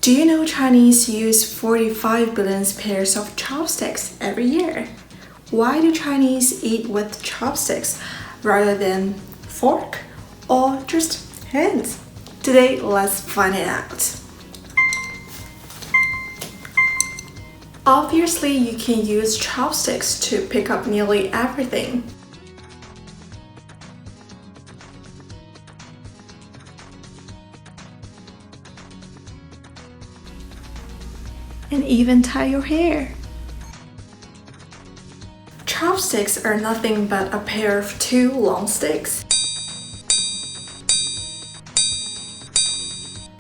Do you know Chinese use 45 billion pairs of chopsticks every year? Why do Chinese eat with chopsticks rather than fork or just hands? Today, let's find it out. Obviously, you can use chopsticks to pick up nearly everything. And even tie your hair. Chopsticks are nothing but a pair of two long sticks.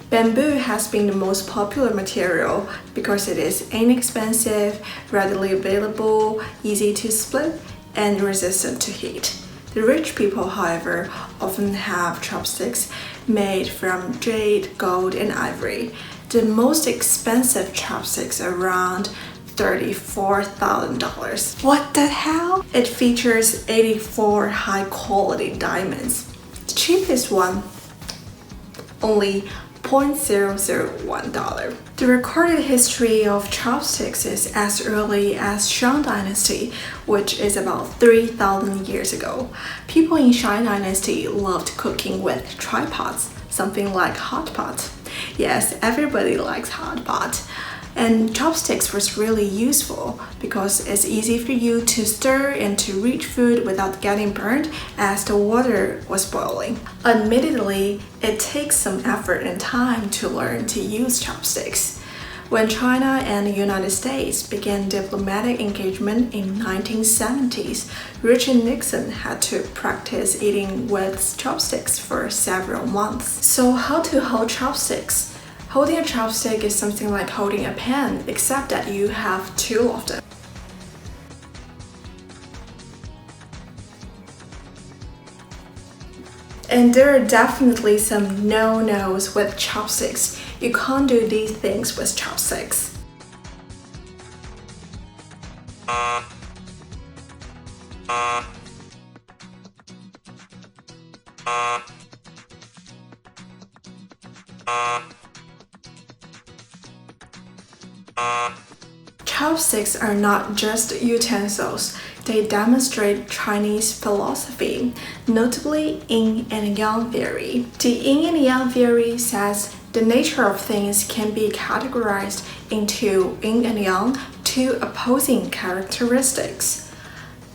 Bamboo has been the most popular material because it is inexpensive, readily available, easy to split, and resistant to heat. The rich people, however, often have chopsticks made from jade, gold, and ivory. The most expensive chopsticks are around $34,000. What the hell? It features 84 high-quality diamonds. The cheapest one, only $0.001. The recorded history of chopsticks is as early as Shang Dynasty, which is about 3,000 years ago. People in Shang Dynasty loved cooking with tripods, something like hot pot. Yes, everybody likes hot pot. And chopsticks was really useful because it's easy for you to stir and to reach food without getting burned as the water was boiling. Admittedly, it takes some effort and time to learn to use chopsticks. When China and the United States began diplomatic engagement in 1970s, Richard Nixon had to practice eating with chopsticks for several months. So how to hold chopsticks? Holding a chopstick is something like holding a pen, except that you have two of them. And there are definitely some no-nos with chopsticks. You can't do these things with chopsticks. Chopsticks are not just utensils, they demonstrate Chinese philosophy, notably yin and yang theory. The yin and yang theory says the nature of things can be categorized into yin and yang, two opposing characteristics.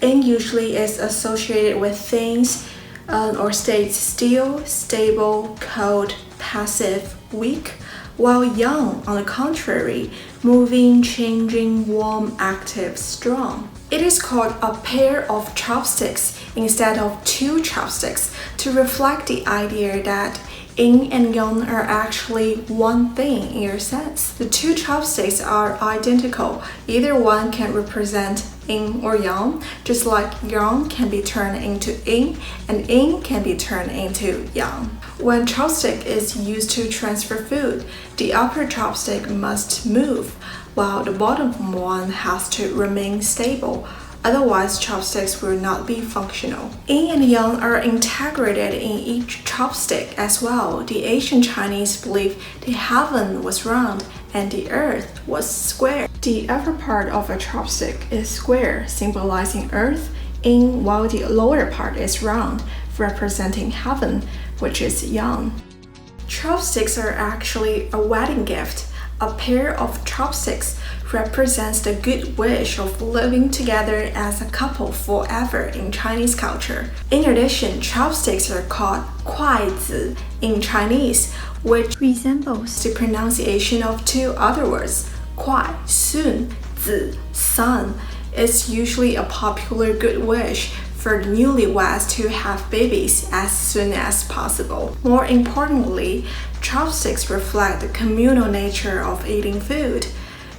Yin usually is associated with things or states still, stable, cold, passive, weak, while yang, on the contrary, moving, changing, warm, active, strong. It is called a pair of chopsticks instead of two chopsticks to reflect the idea that yin and yang are actually one thing in your sense. The two chopsticks are identical. Either one can represent yin or yang, just like yang can be turned into yin and yin can be turned into yang. When chopstick is used to transfer food, the upper chopstick must move, while the bottom one has to remain stable. Otherwise, chopsticks will not be functional. Yin and yang are integrated in each chopstick as well. The ancient Chinese believed the heaven was round and the earth was square. The upper part of a chopstick is square, symbolizing earth, yin, while the lower part is round, representing heaven, which is yang. Chopsticks are actually a wedding gift. A pair of chopsticks represents the good wish of living together as a couple forever in Chinese culture. In addition, chopsticks are called kuaizi in Chinese, which resembles the pronunciation of two other words, kuai, soon, zi, son. It's usually a popular good wish for the newlyweds to have babies as soon as possible. More importantly, chopsticks reflect the communal nature of eating food.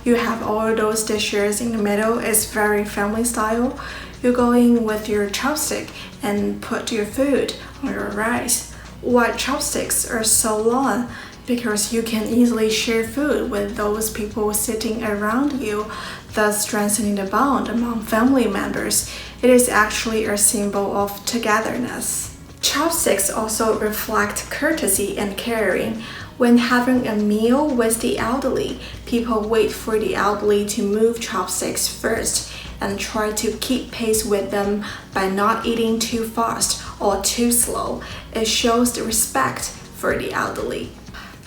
You have all those dishes in the middle, it's very family style. You go in with your chopstick and put your food on your rice. Why chopsticks are so long? Because you can easily share food with those people sitting around you, thus strengthening the bond among family members. It is actually a symbol of togetherness. Chopsticks also reflect courtesy and caring. When having a meal with the elderly, people wait for the elderly to move chopsticks first and try to keep pace with them by not eating too fast or too slow. It shows the respect for the elderly.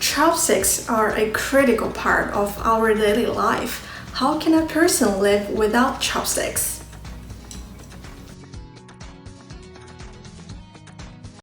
Chopsticks are a critical part of our daily life. How can a person live without chopsticks?